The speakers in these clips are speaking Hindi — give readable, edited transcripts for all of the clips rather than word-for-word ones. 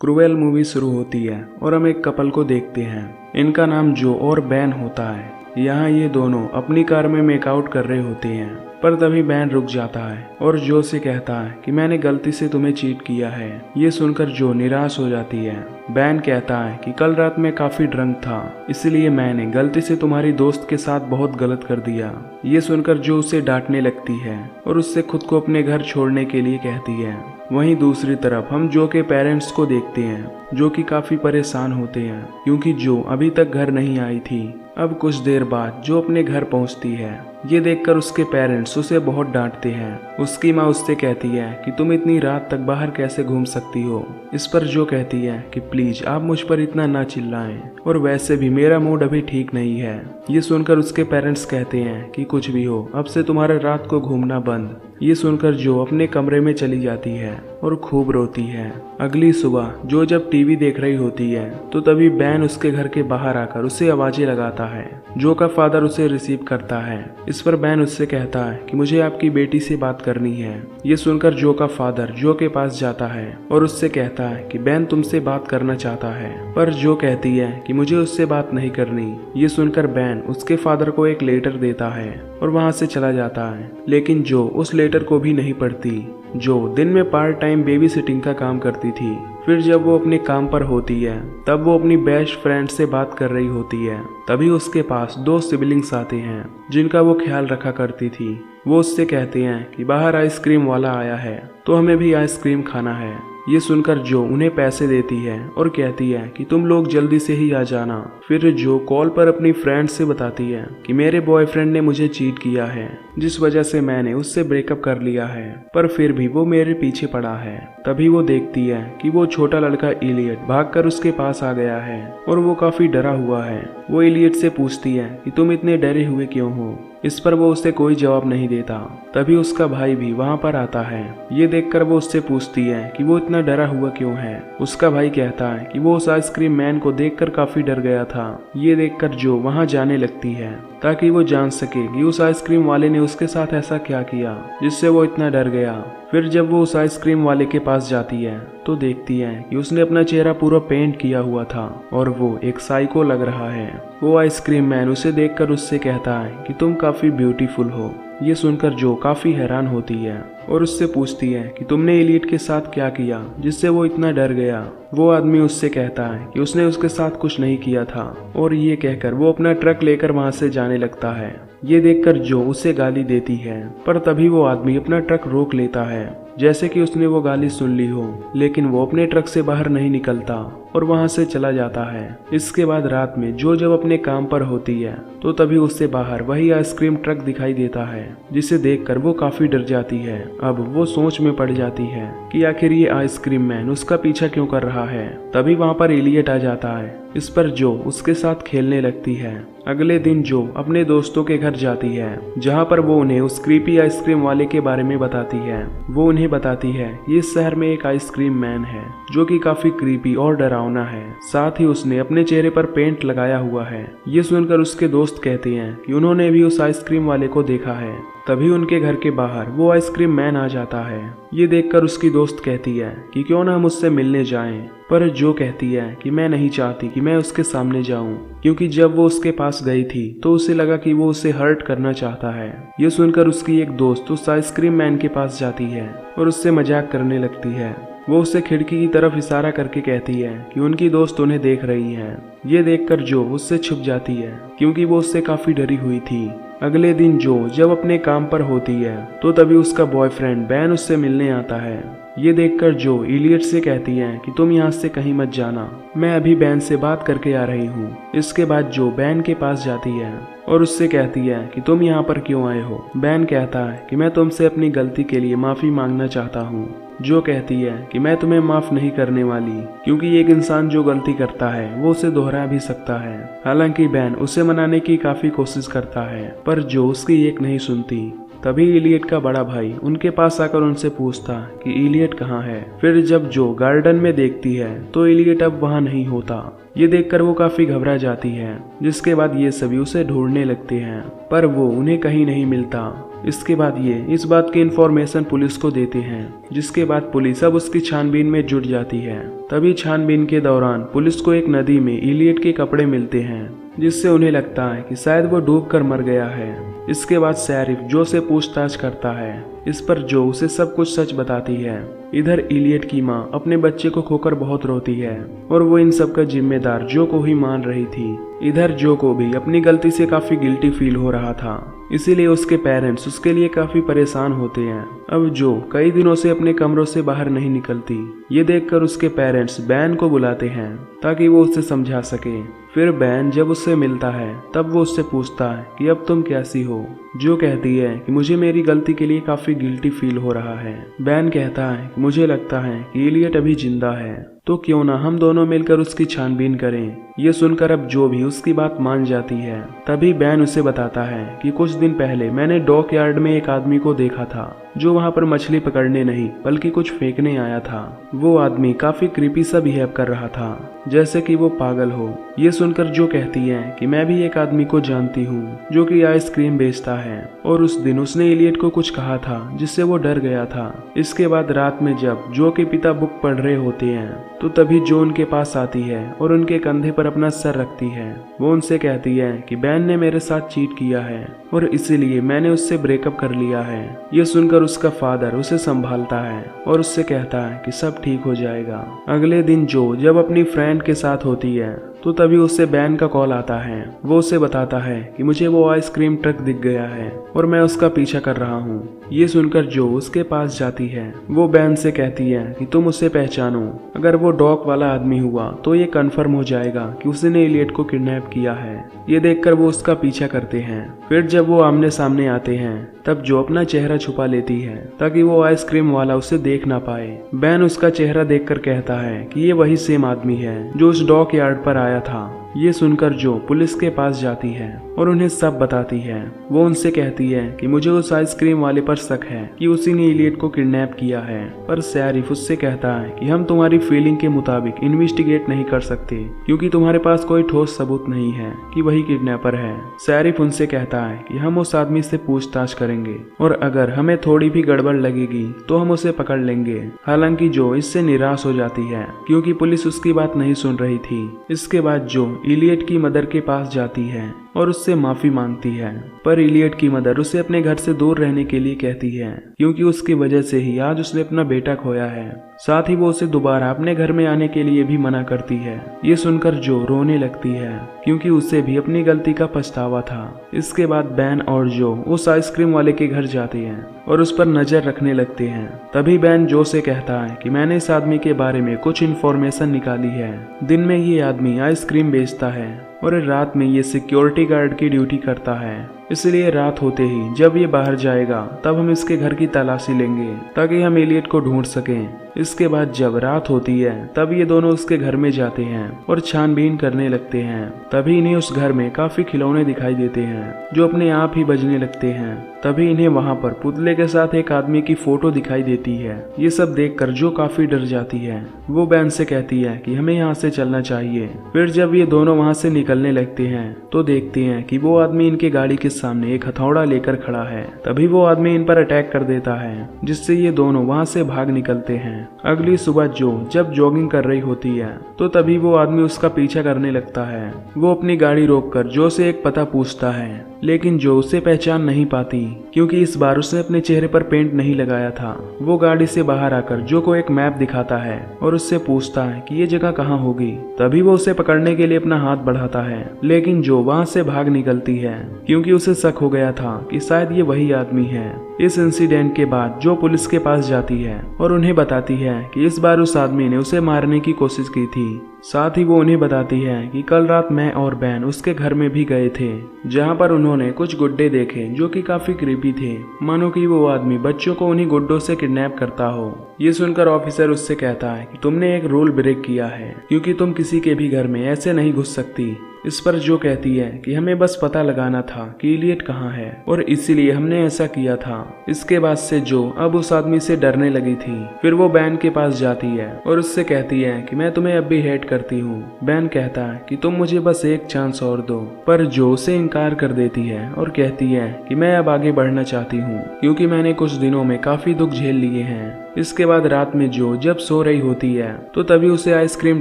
क्रूएल मूवी शुरू होती है और हम एक कपल को देखते हैं। इनका नाम जो और बैन होता है। यहाँ ये दोनों अपनी कार में मेकआउट कर रहे होते हैं, पर तभी बैन रुक जाता है और जो से कहता है कि मैंने गलती से तुम्हें चीट किया है। ये सुनकर जो निराश हो जाती है। बैन कहता है कि कल रात में काफी ड्रंक था, इसलिए मैंने गलती से तुम्हारी दोस्त के साथ बहुत गलत कर दिया। ये सुनकर जो उसे डांटने लगती है और उससे खुद को अपने घर छोड़ने के लिए कहती है। वहीं दूसरी तरफ हम जो के पेरेंट्स को देखते हैं, जो कि काफी परेशान होते हैं क्योंकि जो अभी तक घर नहीं आई थी। अब कुछ देर बाद जो अपने घर पहुंचती है। ये देखकर उसके पेरेंट्स उसे बहुत डांटते हैं। उसकी माँ उससे कहती है कि तुम इतनी रात तक बाहर कैसे घूम सकती हो। इस पर जो कहती है कि प्लीज आप मुझ पर इतना ना चिल्लाएं, और वैसे भी मेरा मूड अभी ठीक नहीं है। ये सुनकर उसके पेरेंट्स कहते हैं कि कुछ भी हो, अब से तुम्हारा रात को घूमना बंद। ये सुनकर जो अपने कमरे में चली जाती है और खूब रोती है। अगली सुबह जो जब टीवी देख रही होती है तो तभी बैन उसके घर के बाहर आकर उसे आवाजें लगाता है। जो का फादर उसे रिसीव करता है। इस पर बैन उससे कहता है कि मुझे आपकी बेटी से बात करनी है। ये सुनकर जो का फादर जो के पास जाता है और उससे कहता है कि बैन तुमसे बात करना चाहता है, पर जो कहती है कि मुझे उससे बात नहीं करनी। ये सुनकर बैन उसके फादर को एक लेटर देता है और वहां से चला जाता है, लेकिन जो उस लेटर को भी नहीं पढ़ती। जो दिन में पार्ट टाइम बेबी सिटिंग का काम करती थी। फिर जब वो अपने काम पर होती है तब वो अपनी बेस्ट फ्रेंड से बात कर रही होती है। तभी उसके पास दो सिबलिंग्स आते हैं जिनका वो ख्याल रखा करती थी। वो उससे कहते हैं कि बाहर आइसक्रीम वाला आया है तो हमें भी आइसक्रीम खाना है। ये सुनकर जो उन्हें पैसे देती है और कहती है कि तुम लोग जल्दी से ही आ जाना। फिर जो कॉल पर अपनी फ्रेंड से बताती है कि मेरे बॉयफ्रेंड ने मुझे चीट किया है, जिस वजह से मैंने उससे ब्रेकअप कर लिया है, पर फिर भी वो मेरे पीछे पड़ा है। तभी वो देखती है कि वो छोटा लड़का इलियट भागकर उसके पास आ गया है और वो काफी डरा हुआ है। वो इलियट से पूछती है कि तुम इतने डरे हुए क्यों हो। इस पर वो उसे कोई जवाब नहीं देता। तभी उसका भाई भी वहां पर आता है। ये देखकर वो उससे पूछती है कि वो इतना डरा हुआ क्यों है। उसका भाई कहता है कि वो उस आइसक्रीम मैन को देखकर काफी डर गया था। ये देखकर जो वहां जाने लगती है ताकि वो जान सके कि उस आइसक्रीम वाले ने उसके साथ ऐसा क्या किया जिससे वो इतना डर गया। फिर जब वो उस आइसक्रीम वाले के पास जाती है तो देखती है कि उसने अपना चेहरा पूरा पेंट किया हुआ था और वो एक साइको लग रहा है। वो आइसक्रीम मैन उसे देखकर उससे कहता है कि तुम काफी ब्यूटीफुल हो। ये सुनकर जो काफी हैरान होती है और उससे पूछती है कि तुमने इलियट के साथ क्या किया जिससे वो इतना डर गया। वो आदमी उससे कहता है कि उसने उसके साथ कुछ नहीं किया था, और ये कहकर वो अपना ट्रक लेकर वहां से जाने लगता है। ये देखकर जो उसे गाली देती है, पर तभी वो आदमी अपना ट्रक रोक लेता है जैसे कि उसने वो गाली सुन ली हो, लेकिन वो अपने ट्रक से बाहर नहीं निकलता और वहां से चला जाता है। इसके बाद रात में जो जब अपने काम पर होती है तो तभी उससे बाहर वही आइसक्रीम ट्रक दिखाई देता है, जिसे देखकर वो काफी डर जाती है। अब वो सोच में पड़ जाती है कि आखिर ये आइसक्रीम मैन उसका पीछा क्यों कर रहा है। तभी वहां पर इलियट आ जाता है। इस पर जो उसके साथ खेलने लगती है। अगले दिन जो अपने दोस्तों के घर जाती है, जहां पर वो उन्हें उस क्रीपी आइसक्रीम वाले के बारे में बताती है। वो उन्हें बताती है कि इस शहर में एक आइसक्रीम मैन है जो कि काफी क्रीपी और डरावना है, साथ ही उसने अपने चेहरे पर पेंट लगाया हुआ है। ये सुनकर उसके दोस्त कहते हैं कि उन्होंने भी उस आइसक्रीम वाले को देखा है। तभी उनके घर के बाहर वो आइसक्रीम मैन आ जाता है। ये देखकर उसकी दोस्त कहती है कि क्यों ना हम उससे मिलने जाएं, पर जो कहती है कि मैं नहीं चाहती कि मैं उसके सामने जाऊं, क्योंकि जब वो उसके पास गई थी तो उसे लगा कि वो उसे हर्ट करना चाहता है। ये सुनकर उसकी एक दोस्त उस आइसक्रीम मैन के पास जाती है और उससे मजाक करने लगती है। वो उसे खिड़की की तरफ इशारा करके कहती है कि उनकी दोस्त उन्हें देख रही है। ये देखकर जो उससे छुप जाती है क्योंकि वो उससे काफी डरी हुई थी। अगले दिन जो जब अपने काम पर होती है तो तभी उसका बॉयफ्रेंड बैन उससे मिलने आता है। ये देखकर जो इलियट से कहती है कि तुम यहाँ से कहीं मत जाना, मैं अभी बैन से बात करके आ रही हूँ। इसके बाद जो बैन के पास जाती है और उससे कहती है कि तुम यहाँ पर क्यों आए हो। बैन कहता है कि मैं तुमसे अपनी गलती के लिए माफी मांगना चाहता हूँ। जो कहती है कि मैं तुम्हें माफ नहीं करने वाली, क्योंकि एक इंसान जो गलती करता है वो उसे दोहरा भी सकता है। हालांकि बैन उसे मनाने की काफी कोशिश करता है, पर जो उसकी एक नहीं सुनती। तभी इलियट का बड़ा भाई उनके पास आकर उनसे पूछता कि इलियट कहाँ है। फिर जब जो गार्डन में देखती है तो इलियट अब वहाँ नहीं होता। ये देखकर वो काफी घबरा जाती है, जिसके बाद ये सभी उसे ढूंढने लगते हैं, पर वो उन्हें कहीं नहीं मिलता। इसके बाद ये इस बात की इंफॉर्मेशन पुलिस को देते हैं, जिसके बाद पुलिस अब उसकी छानबीन में जुट जाती है। तभी छानबीन के दौरान पुलिस को एक नदी में इलियट के कपड़े मिलते हैं, जिससे उन्हें लगता है कि शायद वो डूबकर मर गया है। इसके बाद शेरिफ जो से पूछताछ करता है, इस पर जो उसे सब कुछ सच बताती है। इधर इलियट की माँ अपने बच्चे को खोकर बहुत रोती है और वो इन सब का जिम्मेदार जो को ही मान रही थी। इधर जो को भी अपनी गलती से काफी गिल्टी फील हो रहा था, इसीलिए उसके पेरेंट्स उसके लिए काफी परेशान होते हैं। अब जो कई दिनों से अपने कमरों से बाहर नहीं निकलती, ये देखकर उसके पेरेंट्स बैन को बुलाते हैं ताकि वो उससे समझा सके। फिर बैन जब उससे मिलता है तब वो उससे पूछता है कि अब तुम कैसी हो। जो कहती है कि मुझे मेरी गलती के लिए काफी गिल्टी फील हो रहा है। बैन कहता है कि मुझे लगता है कि इलियट अभी जिंदा है, तो क्यों ना हम दोनों मिलकर उसकी छानबीन करें। ये सुनकर अब जो भी उसकी बात मान जाती है। तभी बैन उसे बताता है कि कुछ दिन पहले मैंने डॉक यार्ड में एक आदमी को देखा था जो वहां पर मछली पकड़ने नहीं बल्कि कुछ फेंकने आया था। वो आदमी काफी क्रीपी सा बिहेव कर रहा था, जैसे कि वो पागल हो। ये सुनकर जो कहती है कि मैं भी एक आदमी को जानती हूँ जो कि आइसक्रीम बेचता है और उस दिन उसने इलियट को कुछ कहा था जिससे वो डर गया था। इसके बाद रात में जब जो के पिता बुक पढ़ रहे होते हैं तो तभी जो उनके पास आती है और उनके कंधे पर अपना सर रखती है। वो उनसे कहती है कि बैन ने मेरे साथ चीट किया है और इसीलिए मैंने उससे ब्रेकअप कर लिया है। ये सुनकर उसका फादर उसे संभालता है और उससे कहता है कि सब ठीक हो जाएगा। अगले दिन जो जब अपनी फ्रेंड के साथ होती है तो तभी उससे बैन का कॉल आता है। वो उसे बताता है कि मुझे वो आइसक्रीम ट्रक दिख गया है और मैं उसका पीछा कर रहा हूँ। ये सुनकर जो उसके पास जाती है वो बैन से कहती है कि तुम उसे पहचानो। अगर वो डॉक वाला आदमी हुआ तो ये कंफर्म हो जाएगा कि उसने इलियट को किडनैप किया है। ये देखकर वो उसका पीछा करते हैं। फिर जब वो आमने सामने आते हैं तब जो अपना चेहरा छुपा लेती है ताकि वो आइसक्रीम वाला उसे देख ना पाए। बैन उसका चेहरा देखकर कहता है कि ये वही सेम आदमी है जो उस डॉक यार्ड पर आया था। ये सुनकर जो पुलिस के पास जाती है और उन्हें सब बताती है। वो उनसे कहती है कि मुझे उस आइसक्रीम वाले पर शक है कि उसी ने इलियट को किडनैप किया है, पर शेरिफ उससे कहता है कि हम तुम्हारी फीलिंग के मुताबिक इन्वेस्टिगेट नहीं कर सकते क्योंकि तुम्हारे पास कोई ठोस सबूत नहीं है कि वही किडनैपर है। शेरिफ उनसे कहता है कि हम उस आदमी से पूछताछ करेंगे और अगर हमें थोड़ी भी गड़बड़ लगेगी तो हम उसे पकड़ लेंगे। हालांकि जो इससे निराश हो जाती है क्योंकि पुलिस उसकी बात नहीं सुन रही थी। इसके बाद जो इलियट की मदर के पास जाती है और उससे माफी मांगती है, पर इलियट की मदर उसे अपने घर से दूर रहने के लिए कहती है क्योंकि उसकी वजह से ही आज उसने अपना बेटा खोया है। साथ ही वो उसे दोबारा अपने घर में आने के लिए भी मना करती है। ये सुनकर जो रोने लगती है क्योंकि उसे भी अपनी गलती का पछतावा था। इसके बाद बैन और जो उस आइसक्रीम वाले के घर जाते हैं और उस पर नजर रखने लगते हैं। तभी बैन जो से कहता है कि मैंने इस आदमी के बारे में कुछ इन्फॉर्मेशन निकाली है। दिन में ये आदमी आइसक्रीम बेचता है और रात में ये सिक्योरिटी गार्ड की ड्यूटी करता है, इसलिए रात होते ही जब ये बाहर जाएगा तब हम इसके घर की तलाशी लेंगे ताकि हम इलियट को ढूंढ सकें। इसके बाद जब रात होती है तब ये दोनों उसके घर में जाते हैं और छानबीन करने लगते हैं। तभी इन्हें उस घर में काफी खिलौने दिखाई देते हैं जो अपने आप ही बजने लगते हैं। तभी इन्हें वहां पर पुतले के साथ एक आदमी की फोटो दिखाई देती है। ये सब देखकर जो काफी डर जाती है। वो बैन से कहती है कि हमें यहाँ से चलना चाहिए। फिर जब ये दोनों वहां से निकलने लगते हैं तो देखते हैं कि वो आदमी इनके गाड़ी के सामने एक हथौड़ा लेकर खड़ा है। तभी वो आदमी इन पर अटैक कर देता है जिससे ये दोनों वहां से भाग निकलते हैं। अगली सुबह जो जब जॉगिंग कर रही होती है तो तभी वो आदमी उसका पीछा करने लगता है। वो अपनी गाड़ी रोककर जो से एक पता पूछता है, लेकिन जो उसे पहचान नहीं पाती क्योंकि इस बार उसने अपने चेहरे पर पेंट नहीं लगाया था। वो गाड़ी से बाहर आकर जो को एक मैप दिखाता है और उससे पूछता है कि ये जगह कहाँ होगी। तभी वो उसे पकड़ने के लिए अपना हाथ बढ़ाता है, लेकिन जो वहां से भाग निकलती है क्योंकि उसे शक हो गया था कि शायद ये वही आदमी है। इस इंसिडेंट के बाद जो पुलिस के पास जाती है और उन्हें बताती है कि इस बार उस आदमी ने उसे मारने की कोशिश की थी। साथ ही वो उन्हें बताती है कि कल रात मैं और बैन उसके घर में भी गए थे, जहां पर उन्होंने कुछ गुड्डे देखे जो कि काफी क्रीपी थे, मानो कि वो आदमी बच्चों को उन्हीं गुड्डों से किडनैप करता हो। ये सुनकर ऑफिसर उससे कहता है कि तुमने एक रूल ब्रेक किया है क्योंकि तुम किसी के भी घर में ऐसे नहीं घुस सकती। इस पर जो कहती है कि हमें बस पता लगाना था कि इलियट कहाँ है और इसीलिए हमने ऐसा किया था। इसके बाद से जो अब उस आदमी से डरने लगी थी। फिर वो बैन के पास जाती है और उससे कहती है कि मैं तुम्हें अब भी हेट करती हूँ। बैन कहता है कि तुम मुझे बस एक चांस और दो, पर जो उसे इनकार कर देती है और कहती है कि मैं अब आगे बढ़ना चाहती हूँ क्योंकि मैंने कुछ दिनों में काफी दुख झेल लिए हैं। इसके बाद रात में जो जब सो रही होती है तो तभी उसे आइसक्रीम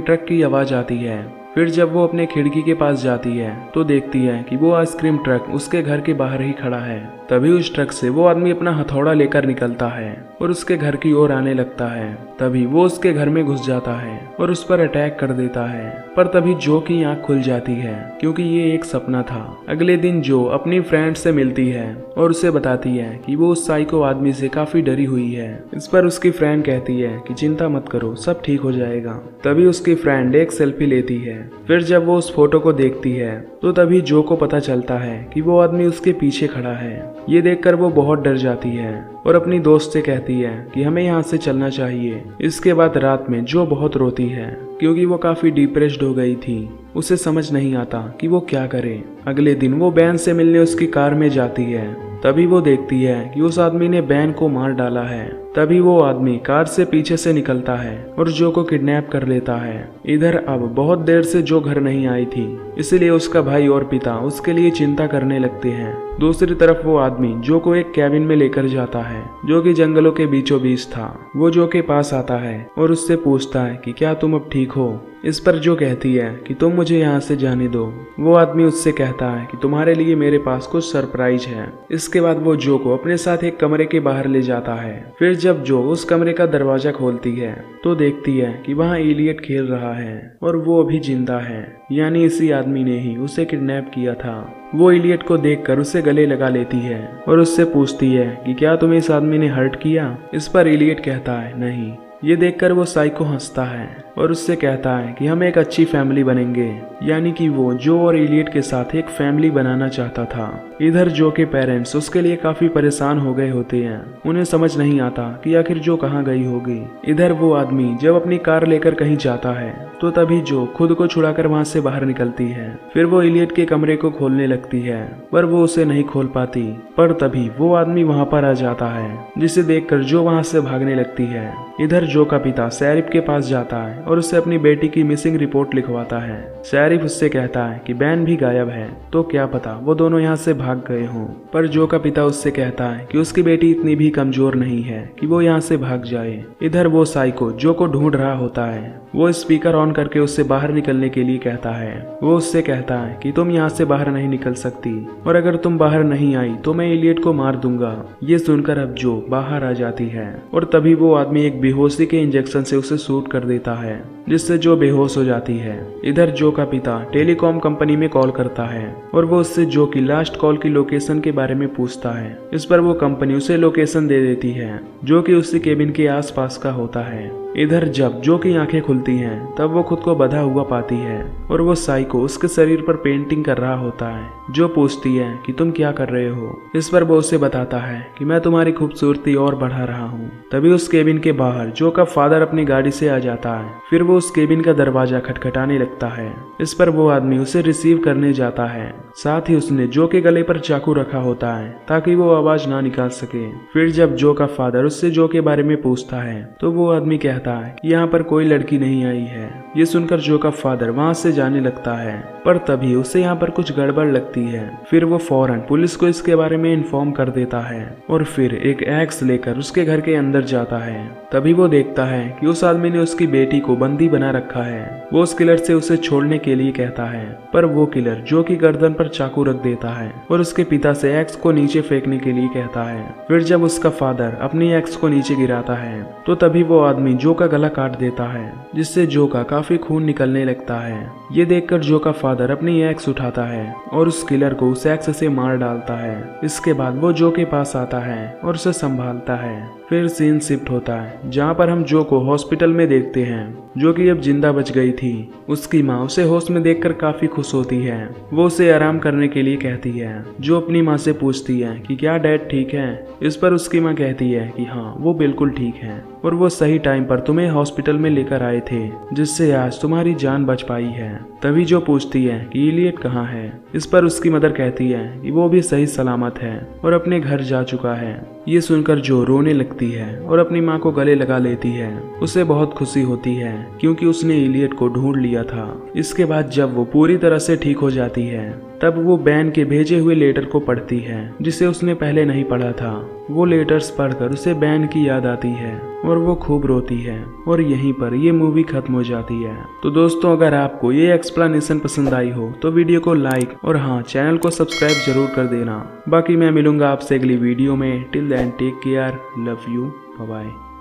ट्रक की आवाज आती है। फिर जब वो अपने खिड़की के पास जाती है तो देखती है कि वो आइसक्रीम ट्रक उसके घर के बाहर ही खड़ा है। तभी उस ट्रक से वो आदमी अपना हथौड़ा लेकर निकलता है और उसके घर की ओर आने लगता है। तभी वो उसके घर में घुस जाता है और उस पर अटैक कर देता है। पर तभी जो की आंख खुल जाती है क्योंकि ये एक सपना था। अगले दिन जो अपनी फ्रेंड से मिलती है और उसे बताती है कि वो उस साइको आदमी से काफी डरी हुई है। इस पर उसकी फ्रेंड कहती है कि चिंता मत करो, सब ठीक हो जाएगा। तभी उसकी फ्रेंड एक सेल्फी लेती है। फिर जब वो उस फोटो को देखती है तो तभी जो को पता चलता है कि वो आदमी उसके पीछे खड़ा है। ये देखकर वो बहुत डर जाती है और अपनी दोस्त से कहती है कि हमें यहाँ से चलना चाहिए। इसके बाद रात में जो बहुत रोती है क्योंकि वो काफी डिप्रेस्ड हो गई थी। उसे समझ नहीं आता कि वो क्या करे। अगले दिन वो बैन से मिलने उसकी कार में जाती है। तभी वो देखती है कि उस आदमी ने बैन को मार डाला है। तभी वो आदमी कार से पीछे से निकलता है और जो को किडनैप कर लेता है। इधर अब बहुत देर से जो घर नहीं आई थी, इसलिए उसका भाई और पिता उसके लिए चिंता करने लगते हैं। दूसरी तरफ वो आदमी जो को एक कैबिन में लेकर जाता है जो कि जंगलों के बीचों बीच था। वो जो के पास आता है और उससे पूछता है कि क्या तुम अब ठीक हो। इस पर जो कहती है कि तुम मुझे यहाँ से जाने दो। वो आदमी उससे कहता है कि तुम्हारे लिए मेरे पास कुछ सरप्राइज है। इसके बाद वो जो को अपने साथ एक कमरे के बाहर ले जाता है। फिर जब जो उस कमरे का दरवाजा खोलती है तो देखती है कि वहाँ इलियट खेल रहा है और वो अभी जिंदा है, यानी इसी आदमी ने ही उसे किडनैप किया था। वो इलियट को देखकर उसे गले लगा लेती है और उससे पूछती है कि क्या तुम्हें इस आदमी ने हर्ट किया। इस पर इलियट कहता है नहीं। ये देखकर वो साइको हंसता है और उससे कहता है कि हम एक अच्छी फैमिली बनेंगे, यानी कि वो जो और इलियट के साथ एक फैमिली बनाना चाहता था। इधर जो के पेरेंट्स उसके लिए काफी परेशान हो गए होते हैं। उन्हें समझ नहीं आता कि आखिर जो कहाँ गई होगी। इधर वो आदमी जब अपनी कार लेकर कहीं जाता है तो तभी जो खुद को छुड़ाकर वहां से बाहर निकलती है। फिर वो इलियट के कमरे को खोलने लगती है पर वो उसे नहीं खोल पाती। पर तभी वो आदमी वहां पर आ जाता है जिसे देखकर जो वहां से भागने लगती है। इधर जो का पिता शरीफ के पास जाता है और उसे अपनी बेटी की मिसिंग रिपोर्ट लिखवाता है। शरीफ उससे कहता है कि बैन भी गायब है, तो क्या पता वो दोनों यहाँ से भाग गए हों। पर जो का पिता उससे कहता है कि उसकी बेटी इतनी भी कमजोर नहीं है कि वो यहाँ से भाग जाए। इधर वो साइको जो को ढूंढ रहा होता है। वो स्पीकर ऑन करके उससे बाहर निकलने के लिए कहता है। वो उससे कहता है कि तुम यहाँ से बाहर नहीं निकल सकती और अगर तुम बाहर नहीं आई तो मैं इलियट को मार दूंगा। ये सुनकर अब जो बाहर आ जाती है और तभी वो आदमी एक बेहोशी के इंजेक्शन से उसे शूट कर देता है जिससे जो बेहोश हो जाती है। इधर जो का पिता टेलीकॉम कंपनी में कॉल करता है और वो उससे जो की लास्ट कॉल की लोकेशन के बारे में पूछता है। इस पर वो कंपनी उसे लोकेशन दे देती है जो कि उसी केबिन के आसपास का होता है। इधर जब जो की आंखें खुलती हैं तब वो खुद को बंधा हुआ पाती है और वो साइको उसके शरीर पर पेंटिंग कर रहा होता है। जो पूछती है कि तुम क्या कर रहे हो। इस पर वो उसे बताता है कि मैं तुम्हारी खूबसूरती और बढ़ा रहा हूँ। तभी उस केबिन के बाहर जो का फादर अपनी गाड़ी से आ जाता है। फिर वो उस केबिन का दरवाजा खटखटाने लगता है। इस पर वो आदमी उसे रिसीव करने जाता है। साथ ही उसने जो के गले पर चाकू रखा होता है ताकि वो आवाज ना निकाल सके। फिर जब जो का फादर उससे जो के बारे में पूछता है तो वो आदमी कहता है कि यहाँ पर कोई लड़की नहीं आई है। ये सुनकर जो का फादर वहाँ से जाने लगता है पर तभी उसे यहाँ पर कुछ गड़बड़ लगती है। फिर वो फौरन पुलिस को इसके बारे में इन्फॉर्म कर देता है और फिर एक एक्स लेकर उसके घर के अंदर जाता है। तभी वो देखता है कि उस आदमी ने उसकी बेटी को बंदी बना रखा है। वो उस किलर से उसे छोड़ने के लिए कहता है पर वो किलर जो की गर्दन पर चाकू रख देता है और उसके पिता से एक्स को नीचे फेंकने के लिए कहता है। फिर जब उसका फादर अपनी एक्स को नीचे गिराता है तो तभी वो आदमी जो का गला काट देता है जिससे जो का काफी खून निकलने लगता है। ये देखकर जो का फादर अपनी एक्स उठाता है और उस किलर को उस एक्स से मार डालता है। इसके बाद वो जो के पास आता है और उसे संभालता है। फिर सीन शिफ्ट होता है जहाँ पर हम जो को हॉस्पिटल में देखते हैं जो कि अब जिंदा बच गई थी। उसकी माँ उसे होश में देखकर काफी खुश होती है। वो उसे आराम करने के लिए कहती है। जो अपनी माँ से पूछती है कि क्या डैड ठीक है। इस पर उसकी माँ कहती है कि हाँ वो बिल्कुल ठीक है और वो सही टाइम पर तुम्हें हॉस्पिटल में लेकर आए थे जिससे आज तुम्हारी जान बच पाई है। तभी जो पूछती है कि इलियट कहाँ है। इस पर उसकी मदर कहती है कि वो भी सही सलामत है और अपने घर जा चुका है। ये सुनकर जो रोने लगती है और अपनी माँ को गले लगा लेती है। उसे बहुत खुशी होती है क्योंकि उसने इलियट को ढूंढ लिया था। इसके बाद जब वो पूरी तरह से ठीक हो जाती है तब वो बैन के भेजे हुए लेटर को पढ़ती है जिसे उसने पहले नहीं पढ़ा था। वो लेटर्स पढ़कर उसे बैन की याद आती है और वो खूब रोती है और यहीं पर ये मूवी खत्म हो जाती है। तो दोस्तों, अगर आपको ये एक्सप्लेनेशन पसंद आई हो तो वीडियो को लाइक और हाँ, चैनल को सब्सक्राइब जरूर कर देना। बाकी मैं मिलूंगा आपसे अगली वीडियो में। Till then take care, love you, bye bye.